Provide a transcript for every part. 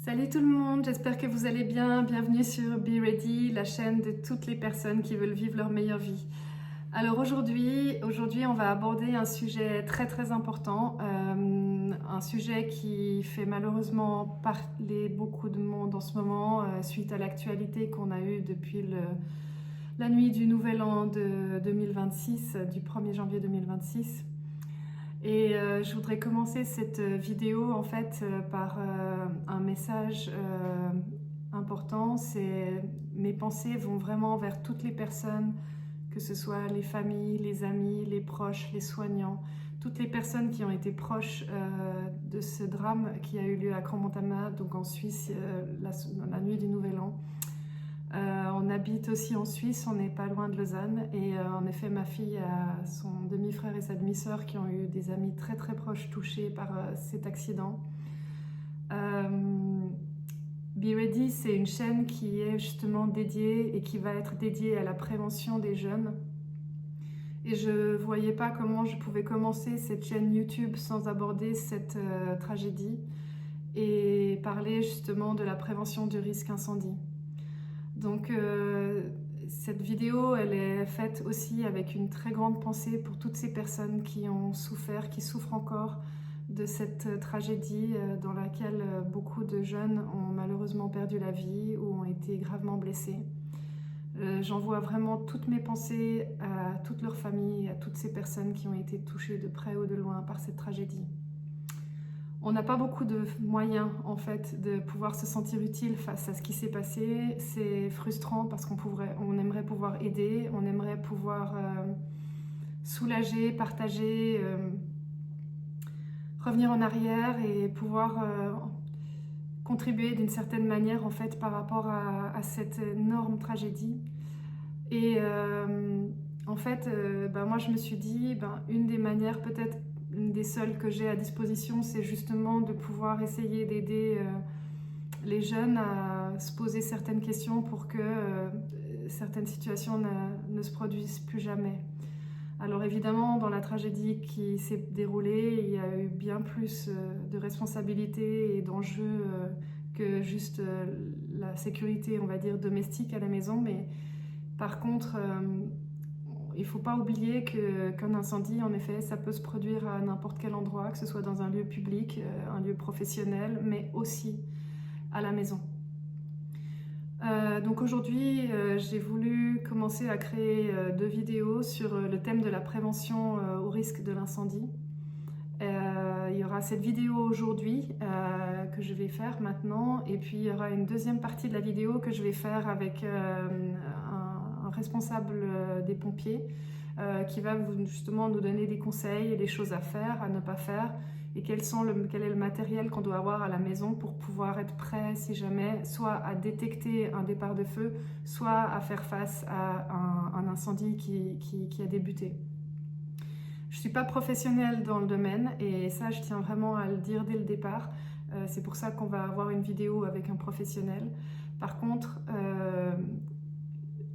Salut tout le monde, j'espère que vous allez bien. Bienvenue sur Be Ready, la chaîne de toutes les personnes qui veulent vivre leur meilleure vie. Alors aujourd'hui, on va aborder un sujet très important, un sujet qui fait malheureusement parler beaucoup de monde en ce moment suite à l'actualité qu'on a eue depuis la nuit du Nouvel An de 2026, du 1er janvier 2026. Et je voudrais commencer cette vidéo en fait par un message important. C'est mes pensées vont vraiment vers toutes les personnes, que ce soit les familles, les amis, les proches, les soignants, toutes les personnes qui ont été proches de ce drame qui a eu lieu à Crans-Montana, donc en Suisse, la nuit du Nouvel An. On habite aussi en Suisse, on n'est pas loin de Lausanne et en effet ma fille a son demi-frère et sa demi-sœur qui ont eu des amis très proches touchés par cet accident. Be Ready, c'est une chaîne qui est justement dédiée et qui va être dédiée à la prévention des jeunes. Et je ne voyais pas comment je pouvais commencer cette chaîne YouTube sans aborder cette tragédie et parler justement de la prévention du risque incendie. Donc cette vidéo, elle est faite aussi avec une très grande pensée pour toutes ces personnes qui ont souffert, qui souffrent encore de cette tragédie dans laquelle beaucoup de jeunes ont malheureusement perdu la vie ou ont été gravement blessés. J'envoie vraiment toutes mes pensées à toute leur famille, à toutes ces personnes qui ont été touchées de près ou de loin par cette tragédie. On n'a pas beaucoup de moyens en fait de pouvoir se sentir utile face à ce qui s'est passé. C'est frustrant parce on aimerait pouvoir aider, on aimerait pouvoir soulager, partager, revenir en arrière et pouvoir contribuer d'une certaine manière en fait par rapport à cette énorme tragédie. Et en fait, moi je me suis dit, une des manières peut-être une des seules que j'ai à disposition, c'est justement de pouvoir essayer d'aider les jeunes à se poser certaines questions pour que certaines situations ne se produisent plus jamais. Alors évidemment, dans la tragédie qui s'est déroulée, il y a eu bien plus de responsabilités et d'enjeux que juste la sécurité, on va dire, domestique à la maison. Mais par contre, il ne faut pas oublier qu'un incendie, en effet, ça peut se produire à n'importe quel endroit, que ce soit dans un lieu public, un lieu professionnel, mais aussi à la maison. Donc aujourd'hui, j'ai voulu commencer à créer 2 vidéos sur le thème de la prévention au risque de l'incendie. Il y aura cette vidéo aujourd'hui que je vais faire maintenant, et puis il y aura une deuxième partie de la vidéo que je vais faire avec un responsable des pompiers qui va justement nous donner des conseils et des choses à faire, à ne pas faire, et quel est le matériel qu'on doit avoir à la maison pour pouvoir être prêt si jamais, soit à détecter un départ de feu, soit à faire face à un incendie qui a débuté. Je ne suis pas professionnelle dans le domaine et ça je tiens vraiment à le dire dès le départ. C'est pour ça qu'on va avoir une vidéo avec un professionnel. Par contre,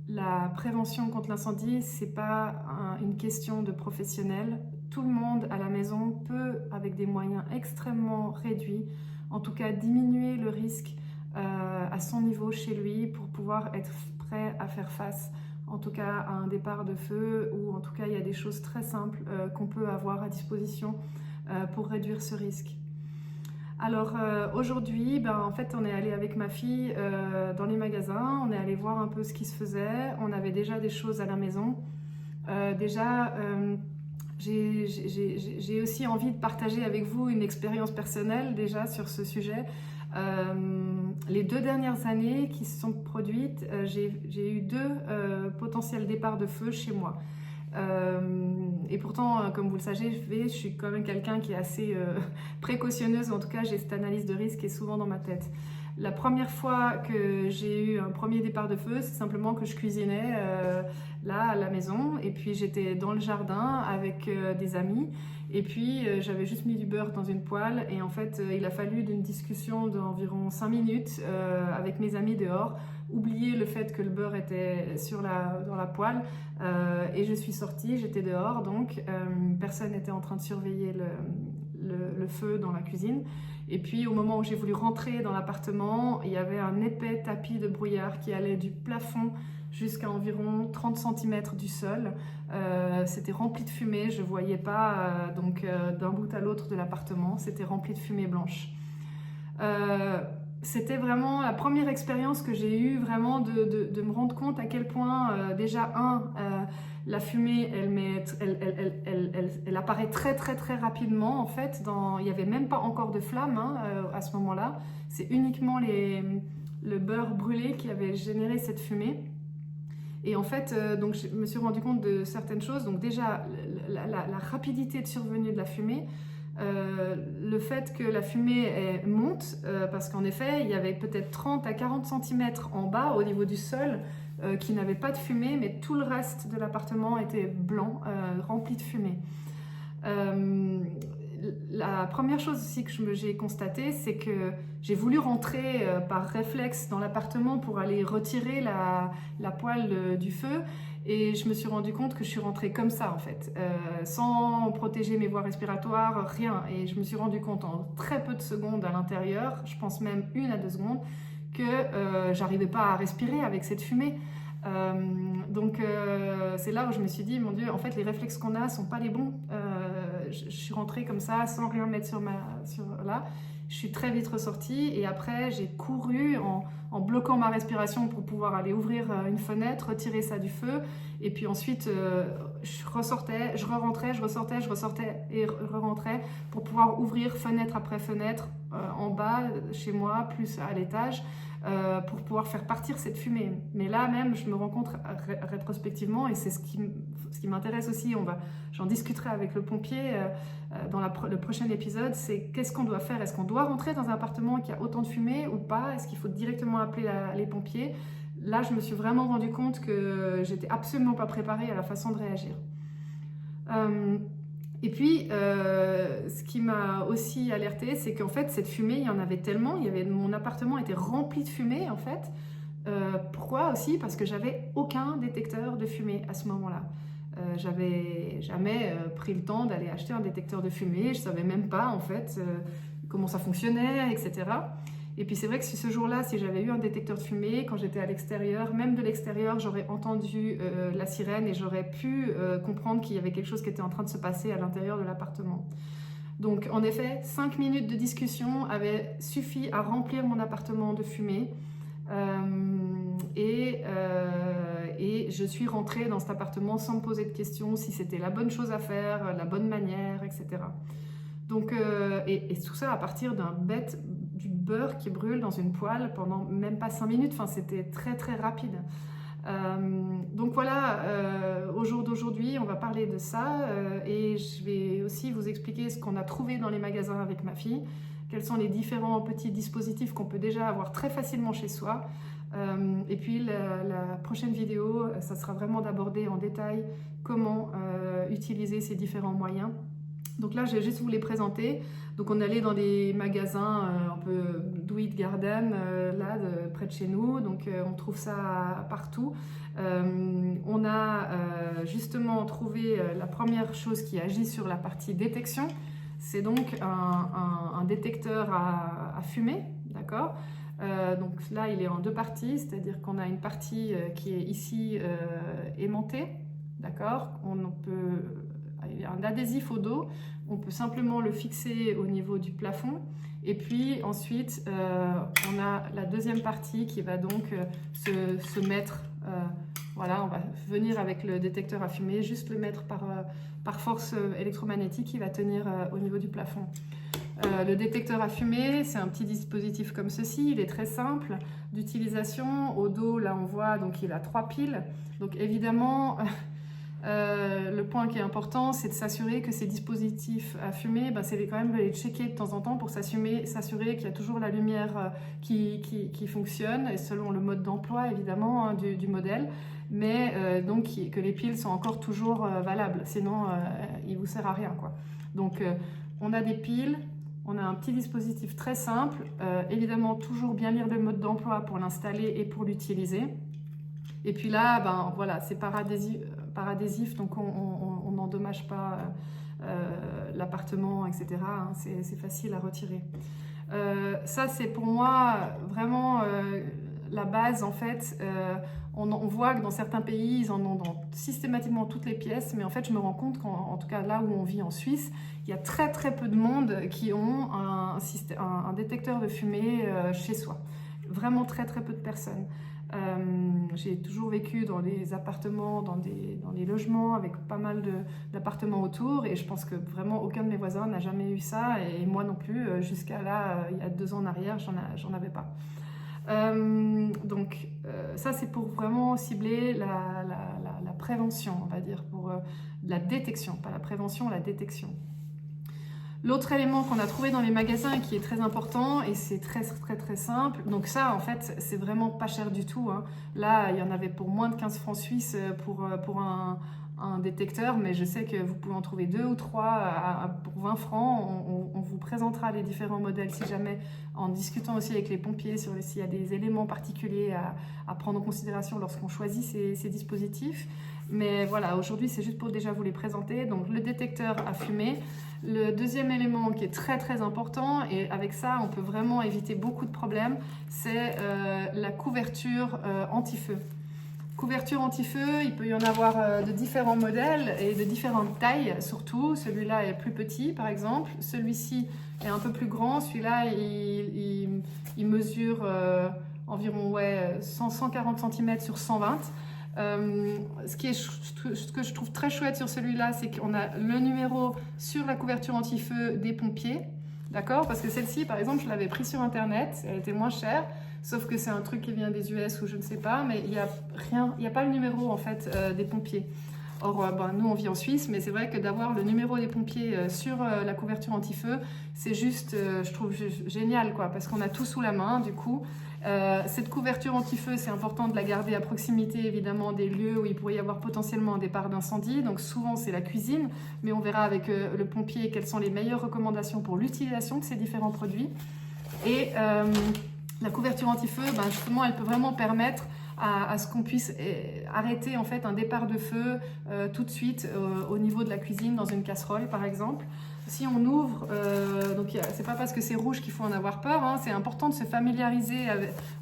la prévention contre l'incendie, ce n'est pas une question de professionnel. Tout le monde à la maison peut, avec des moyens extrêmement réduits, en tout cas diminuer le risque à son niveau chez lui pour pouvoir être prêt à faire face en tout cas à un départ de feu, ou en tout cas il y a des choses très simples qu'on peut avoir à disposition pour réduire ce risque. Alors aujourd'hui, en fait on est allé avec ma fille dans les magasins, on est allé voir un peu ce qui se faisait, on avait déjà des choses à la maison. J'ai aussi envie de partager avec vous une expérience personnelle déjà sur ce sujet. Les 2 dernières années qui se sont produites, j'ai eu 2 potentiels départs de feu chez moi. Et pourtant, comme vous le savez, je suis quand même quelqu'un qui est assez précautionneuse, en tout cas j'ai cette analyse de risque qui est souvent dans ma tête. La première fois que j'ai eu un premier départ de feu, c'est simplement que je cuisinais là à la maison, et puis j'étais dans le jardin avec des amis, et puis j'avais juste mis du beurre dans une poêle, et en fait il a fallu d'une discussion d'environ 5 minutes avec mes amis dehors, oublier le fait que le beurre était dans la poêle, et je suis sortie, j'étais dehors, donc personne n'était en train de surveiller le feu dans la cuisine. Et puis au moment où j'ai voulu rentrer dans l'appartement, il y avait un épais tapis de brouillard qui allait du plafond jusqu'à environ 30 cm du sol. C'était rempli de fumée, je ne voyais pas d'un bout à l'autre de l'appartement, c'était rempli de fumée blanche. C'était vraiment la première expérience que j'ai eue vraiment de me rendre compte à quel point déjà la fumée elle apparaît très très très rapidement en fait. Il n'y avait même pas encore de flamme à ce moment-là. C'est uniquement le beurre brûlé qui avait généré cette fumée. Et en fait, donc je me suis rendu compte de certaines choses. Donc déjà, la rapidité de survenue de la fumée, le fait que la fumée monte, parce qu'en effet, il y avait peut-être 30 à 40 cm en bas, au niveau du sol, qui n'avait pas de fumée, mais tout le reste de l'appartement était blanc, rempli de fumée. La première chose aussi que j'ai constatée, c'est que j'ai voulu rentrer par réflexe dans l'appartement pour aller retirer la poêle du feu, et je me suis rendu compte que je suis rentrée comme ça en fait, sans protéger mes voies respiratoires, rien. Et je me suis rendu compte en très peu de secondes à l'intérieur, je pense même 1 à 2 secondes, que j'arrivais pas à respirer avec cette fumée. C'est là où je me suis dit, mon Dieu, en fait les réflexes qu'on a sont pas les bons. Je suis rentrée comme ça sans rien mettre sur là. Je suis très vite ressortie et après j'ai couru en bloquant ma respiration pour pouvoir aller ouvrir une fenêtre, retirer ça du feu, et puis ensuite je ressortais, je re-rentrais, je ressortais, je ressortais et re-rentrais pour pouvoir ouvrir fenêtre après fenêtre en bas chez moi, plus à l'étage, pour pouvoir faire partir cette fumée. Mais là même, je me rends compte rétrospectivement, et c'est ce qui m'intéresse aussi, j'en discuterai avec le pompier dans le prochain épisode, c'est qu'est-ce qu'on doit faire? Est-ce qu'on doit rentrer dans un appartement qui a autant de fumée ou pas? Est-ce qu'il faut directement appeler les pompiers? Là, je me suis vraiment rendu compte que j'étais absolument pas préparée à la façon de réagir. Et puis, ce qui m'a aussi alertée, c'est qu'en fait, cette fumée, il y en avait tellement, mon appartement était rempli de fumée, en fait. Pourquoi aussi? Parce que j'avais aucun détecteur de fumée à ce moment-là. J'avais jamais pris le temps d'aller acheter un détecteur de fumée, je savais même pas, en fait, comment ça fonctionnait, etc. Et puis c'est vrai que ce jour-là, si j'avais eu un détecteur de fumée, quand j'étais à l'extérieur, même de l'extérieur, j'aurais entendu la sirène et j'aurais pu comprendre qu'il y avait quelque chose qui était en train de se passer à l'intérieur de l'appartement. Donc en effet, 5 minutes de discussion avaient suffi à remplir mon appartement de fumée. Et je suis rentrée dans cet appartement sans me poser de questions si c'était la bonne chose à faire, la bonne manière, etc. Donc, et tout ça à partir du beurre qui brûle dans une poêle pendant même pas 5 minutes, enfin, c'était très très rapide. Donc voilà, au jour d'aujourd'hui, on va parler de ça et je vais aussi vous expliquer ce qu'on a trouvé dans les magasins avec ma fille, quels sont les différents petits dispositifs qu'on peut déjà avoir très facilement chez soi. Et puis la prochaine vidéo, ça sera vraiment d'aborder en détail comment utiliser ces différents moyens. Donc là, je vais juste vous les présenter. Donc on allait dans des magasins un peu do it garden, près de chez nous. Donc on trouve ça partout. On a justement trouvé la première chose qui agit sur la partie détection. C'est donc un détecteur à fumée, d'accord? Donc là, il est en 2 parties, c'est-à-dire qu'on a une partie qui est ici aimantée, d'accord? Il y a un adhésif au dos, on peut simplement le fixer au niveau du plafond. Et puis ensuite, on a la deuxième partie qui va donc se mettre, voilà, on va venir avec le détecteur à fumée, juste le mettre par force électromagnétique qui va tenir au niveau du plafond. Le détecteur à fumée, c'est un petit dispositif comme ceci, il est très simple d'utilisation. Au dos, là on voit, donc il a 3 piles. Donc évidemment, le point qui est important, c'est de s'assurer que ces dispositifs à fumée, c'est quand même de les checker de temps en temps pour s'assurer qu'il y a toujours la lumière qui fonctionne, et selon le mode d'emploi évidemment du modèle, mais donc que les piles sont encore toujours valables, sinon il ne vous sert à rien, quoi. Donc on a des piles. On a un petit dispositif très simple, évidemment toujours bien lire le mode d'emploi pour l'installer et pour l'utiliser. Et puis là, voilà, c'est par adhésif, donc on n'endommage pas l'appartement, etc. Hein, c'est facile à retirer. Ça, c'est pour moi vraiment la base en fait. On voit que dans certains pays, ils en ont dans systématiquement toutes les pièces, mais en fait, je me rends compte qu'en tout cas là où on vit en Suisse, il y a très très peu de monde qui ont un détecteur de fumée chez soi. Vraiment très très peu de personnes. J'ai toujours vécu dans des appartements, dans des logements avec pas mal d'appartements autour, et je pense que vraiment aucun de mes voisins n'a jamais eu ça, et moi non plus, jusqu'à là, il y a 2 ans en arrière, j'en avais pas. Donc ça c'est pour vraiment cibler la prévention, on va dire, pour la détection, pas la prévention, la détection. L'autre élément qu'on a trouvé dans les magasins qui est très important, et c'est très très très simple, donc ça en fait c'est vraiment pas cher du tout, hein. Là il y en avait pour moins de 15 francs suisses pour un détecteur, mais je sais que vous pouvez en trouver 2 ou 3 pour 20 francs. On vous présentera les différents modèles si jamais, en discutant aussi avec les pompiers sur s'il y a des éléments particuliers à prendre en considération lorsqu'on choisit ces dispositifs. Mais voilà, aujourd'hui c'est juste pour déjà vous les présenter. Donc le détecteur à fumée. Le deuxième élément qui est très très important, et avec ça on peut vraiment éviter beaucoup de problèmes, c'est la couverture anti-feu. Couverture anti-feu, il peut y en avoir de différents modèles et de différentes tailles surtout. Celui-là est plus petit par exemple, celui-ci est un peu plus grand, celui-là il mesure environ 140 cm sur 120. Ce que je trouve très chouette sur celui-là, c'est qu'on a le numéro sur la couverture anti-feu des pompiers, d'accord? Parce que celle-ci, par exemple, je l'avais pris sur internet, elle était moins chère, sauf que c'est un truc qui vient des US ou je ne sais pas, mais il n'y a rien, il n'y a pas le numéro en fait des pompiers. Or, nous on vit en Suisse, mais c'est vrai que d'avoir le numéro des pompiers sur la couverture anti-feu, c'est juste, je trouve génial, quoi, parce qu'on a tout sous la main du coup. Cette couverture anti-feu, c'est important de la garder à proximité évidemment des lieux où il pourrait y avoir potentiellement un départ d'incendie. Donc souvent c'est la cuisine, mais on verra avec le pompier quelles sont les meilleures recommandations pour l'utilisation de ces différents produits. Et la couverture anti-feu, justement, elle peut vraiment permettre à ce qu'on puisse arrêter en fait un départ de feu tout de suite au niveau de la cuisine, dans une casserole par exemple. Si on ouvre, donc c'est pas parce que c'est rouge qu'il faut en avoir peur, hein, c'est important de se familiariser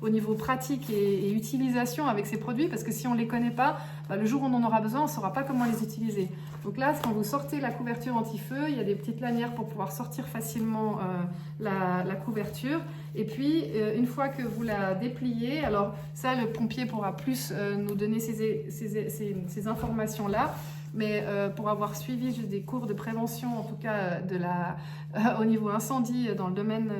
au niveau pratique et utilisation avec ces produits, parce que si on les connaît pas, le jour où on en aura besoin, on saura pas comment les utiliser. Donc là, quand vous sortez la couverture anti-feu, il y a des petites lanières pour pouvoir sortir facilement la couverture. Et puis, une fois que vous la dépliez, alors ça, le pompier pourra plus nous donner ces informations-là. Mais pour avoir suivi juste des cours de prévention, en tout cas au niveau incendie dans le domaine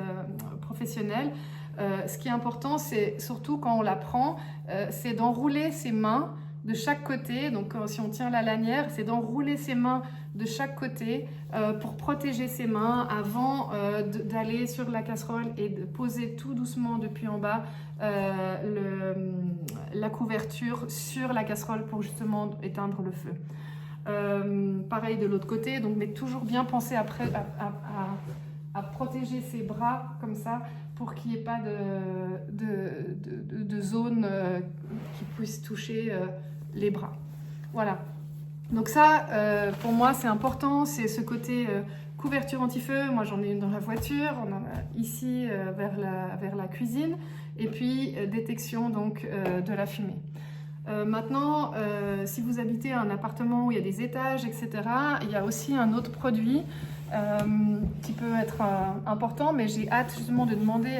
professionnel, ce qui est important, c'est surtout quand on la prend, c'est d'enrouler ses mains de chaque côté. Donc si on tient la lanière, c'est d'enrouler ses mains de chaque côté pour protéger ses mains avant d'aller sur la casserole et de poser tout doucement depuis en bas la couverture sur la casserole pour justement éteindre le feu. Pareil de l'autre côté, donc, mais toujours bien penser à protéger ses bras comme ça pour qu'il n'y ait pas de zone qui puisse toucher les bras. Voilà. Donc ça, pour moi, c'est important, c'est ce côté couverture anti-feu. Moi, j'en ai une dans la voiture, on en a ici vers la cuisine, et puis détection donc de la fumée. Maintenant, si vous habitez un appartement où il y a des étages, etc., il y a aussi un autre produit qui peut être important, mais j'ai hâte justement de demander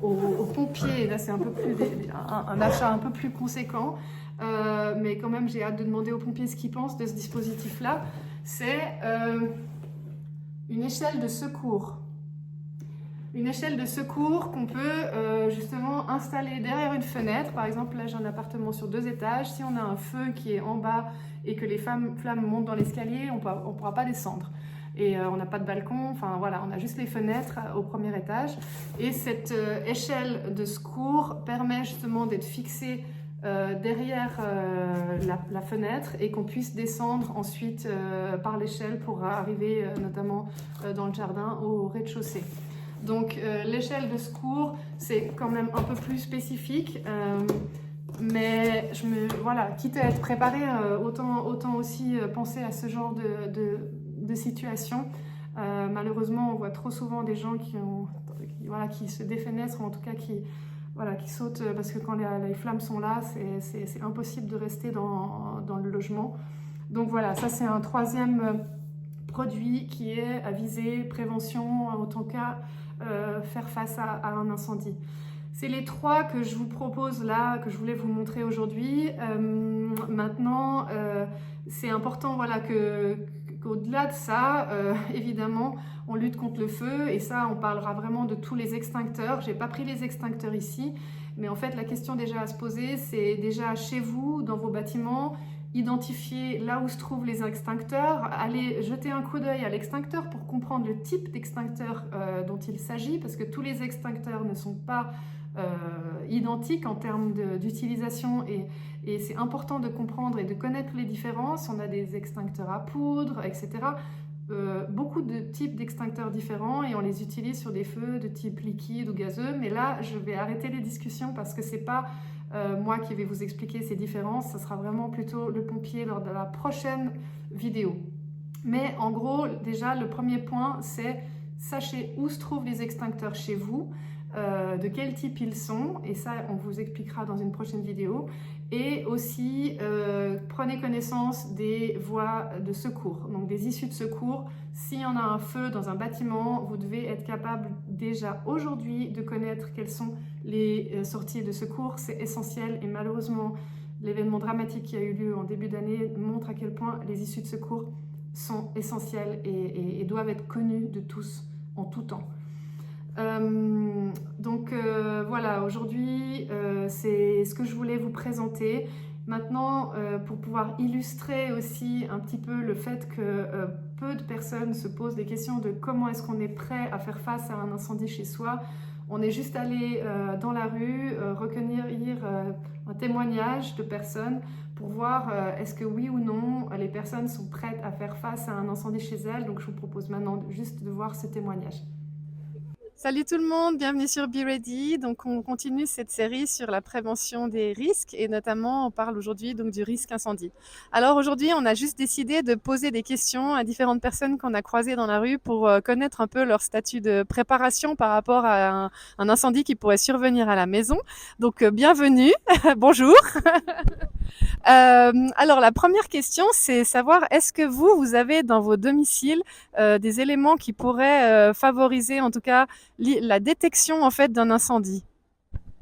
aux pompiers, là c'est un peu plus un achat un peu plus conséquent, mais quand même j'ai hâte de demander aux pompiers ce qu'ils pensent de ce dispositif-là. C'est une échelle de secours. Une échelle de secours qu'on peut justement installer derrière une fenêtre. Par exemple, là j'ai un appartement sur 2 étages. Si on a un feu qui est en bas et que les flammes montent dans l'escalier, on ne pourra pas descendre. Et on n'a pas de balcon, enfin voilà, on a juste les fenêtres au premier étage. Et cette échelle de secours permet justement d'être fixée derrière la fenêtre et qu'on puisse descendre ensuite par l'échelle pour arriver notamment dans le jardin au rez-de-chaussée. Donc l'échelle de secours, c'est quand même un peu plus spécifique, mais voilà, quitte à être préparé, autant aussi penser à ce genre de situation. Malheureusement, on voit trop souvent des gens qui se défenestrent, ou en tout cas qui sautent, parce que quand les flammes sont là, c'est impossible de rester dans le logement. Donc voilà, ça c'est un troisième produit qui est à viser prévention, en tout cas faire face à un incendie. C'est les trois que je vous propose là, que je voulais vous montrer aujourd'hui. Maintenant, c'est important voilà, qu'au-delà de ça, évidemment, on lutte contre le feu, et ça, on parlera vraiment de tous les extincteurs. Je n'ai pas pris les extincteurs ici, mais en fait, la question déjà à se poser, c'est déjà chez vous, dans vos bâtiments, identifier là où se trouvent les extincteurs, aller jeter un coup d'œil à l'extincteur pour comprendre le type d'extincteur dont il s'agit, parce que tous les extincteurs ne sont pas identiques en termes d'utilisation, et c'est important de comprendre et de connaître les différences. On a des extincteurs à poudre, etc. Beaucoup de types d'extincteurs différents, et on les utilise sur des feux de type liquide ou gazeux, mais là je vais arrêter les discussions parce que c'est pas moi qui vais vous expliquer ces différences, ce sera vraiment plutôt le pompier lors de la prochaine vidéo. Mais en gros, déjà le premier point, c'est sachez où se trouvent les extincteurs chez vous, de quel type ils sont, et ça on vous expliquera dans une prochaine vidéo. Et aussi prenez connaissance des voies de secours, donc des issues de secours. S'il y en a un feu dans un bâtiment, vous devez être capable déjà aujourd'hui de connaître quelles sont les sorties de secours. C'est essentiel, et malheureusement l'événement dramatique qui a eu lieu en début d'année montre à quel point les issues de secours sont essentielles et doivent être connues de tous en tout temps. Voilà, aujourd'hui c'est ce que je voulais vous présenter. Maintenant, pour pouvoir illustrer aussi un petit peu le fait que peu de personnes se posent des questions de comment est-ce qu'on est prêt à faire face à un incendie chez soi, on est juste allé dans la rue recueillir un témoignage de personnes pour voir est-ce que oui ou non les personnes sont prêtes à faire face à un incendie chez elles. Donc je vous propose maintenant juste de voir ce témoignage. Salut tout le monde, bienvenue sur Be Ready. Donc on continue cette série sur la prévention des risques, et notamment on parle aujourd'hui donc du risque incendie. Alors aujourd'hui on a juste décidé de poser des questions à différentes personnes qu'on a croisées dans la rue pour connaître un peu leur statut de préparation par rapport à un incendie qui pourrait survenir à la maison. Donc bienvenue, bonjour. Alors la première question, c'est savoir, est-ce que vous avez dans vos domiciles des éléments qui pourraient favoriser en tout cas la détection en fait d'un incendie?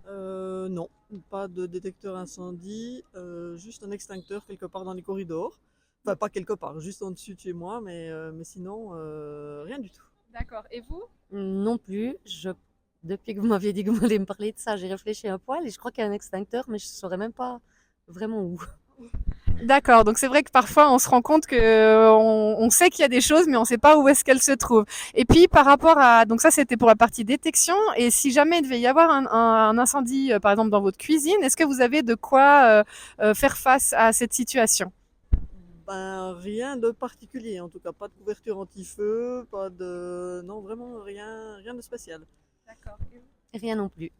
Non, pas de détecteur incendie, juste un extincteur quelque part dans les corridors. Enfin, pas quelque part, juste en dessus de chez moi, mais sinon, rien du tout. D'accord, et vous? Non plus. Depuis que vous m'aviez dit que vous alliez me parler de ça, j'ai réfléchi un poil et je crois qu'il y a un extincteur, mais je ne saurais même pas vraiment où. D'accord, donc c'est vrai que parfois on se rend compte que on sait qu'il y a des choses, mais on ne sait pas où est-ce qu'elles se trouvent. Et puis par rapport à, donc ça c'était pour la partie détection, et si jamais il devait y avoir un incendie, par exemple dans votre cuisine, est-ce que vous avez de quoi faire face à cette situation? Ben, rien de particulier, en tout cas, pas de couverture anti-feu, pas de... Non, vraiment rien de spécial. D'accord. Rien non plus.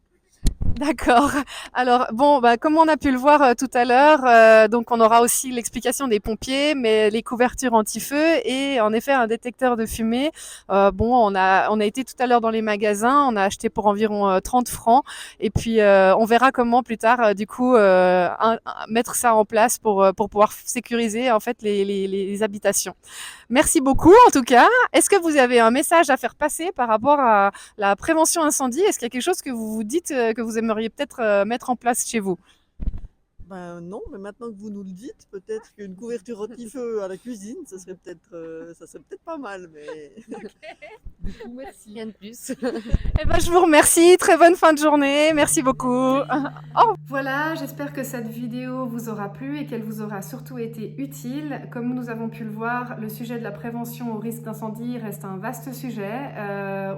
D'accord. Alors bon, comme on a pu le voir tout à l'heure, donc on aura aussi l'explication des pompiers, mais les couvertures anti-feu et en effet un détecteur de fumée. Bon, on a été tout à l'heure dans les magasins, on a acheté pour environ 30 francs, et puis on verra comment plus tard du coup mettre ça en place pour pouvoir sécuriser en fait les habitations. Merci beaucoup en tout cas. Est-ce que vous avez un message à faire passer par rapport à la prévention incendie? Est-ce qu'il y a quelque chose que vous vous dites que vous aimeriez peut-être mettre en place chez vous? Ben non, mais maintenant que vous nous le dites, peut-être qu'une couverture anti-feu à la cuisine, ça serait peut-être pas mal, mais... Du coup, merci. Rien de plus. Eh ben, je vous remercie. Très bonne fin de journée. Merci beaucoup. Oh. Voilà, j'espère que cette vidéo vous aura plu et qu'elle vous aura surtout été utile. Comme nous avons pu le voir, le sujet de la prévention au risque d'incendie reste un vaste sujet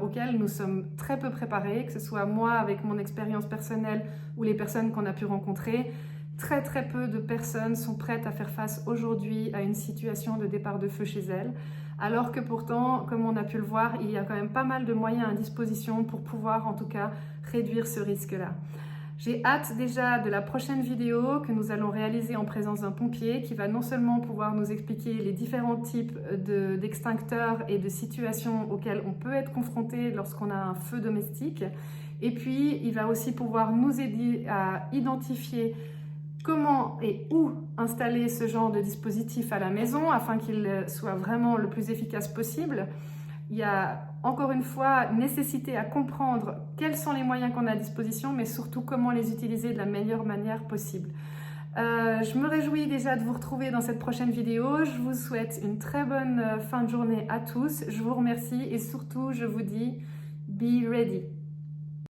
auquel nous sommes très peu préparés, que ce soit moi avec mon expérience personnelle ou les personnes qu'on a pu rencontrer. Très peu de personnes sont prêtes à faire face aujourd'hui à une situation de départ de feu chez elles, alors que pourtant, comme on a pu le voir, il y a quand même pas mal de moyens à disposition pour pouvoir en tout cas réduire ce risque-là. J'ai hâte déjà de la prochaine vidéo que nous allons réaliser en présence d'un pompier qui va non seulement pouvoir nous expliquer les différents types d'extincteurs et de situations auxquelles on peut être confronté lorsqu'on a un feu domestique. Et puis, il va aussi pouvoir nous aider à identifier comment et où installer ce genre de dispositif à la maison afin qu'il soit vraiment le plus efficace possible. Il y a encore une fois nécessité à comprendre quels sont les moyens qu'on a à disposition, mais surtout comment les utiliser de la meilleure manière possible. Je me réjouis déjà de vous retrouver dans cette prochaine vidéo. Je vous souhaite une très bonne fin de journée à tous. Je vous remercie et surtout je vous dis be ready.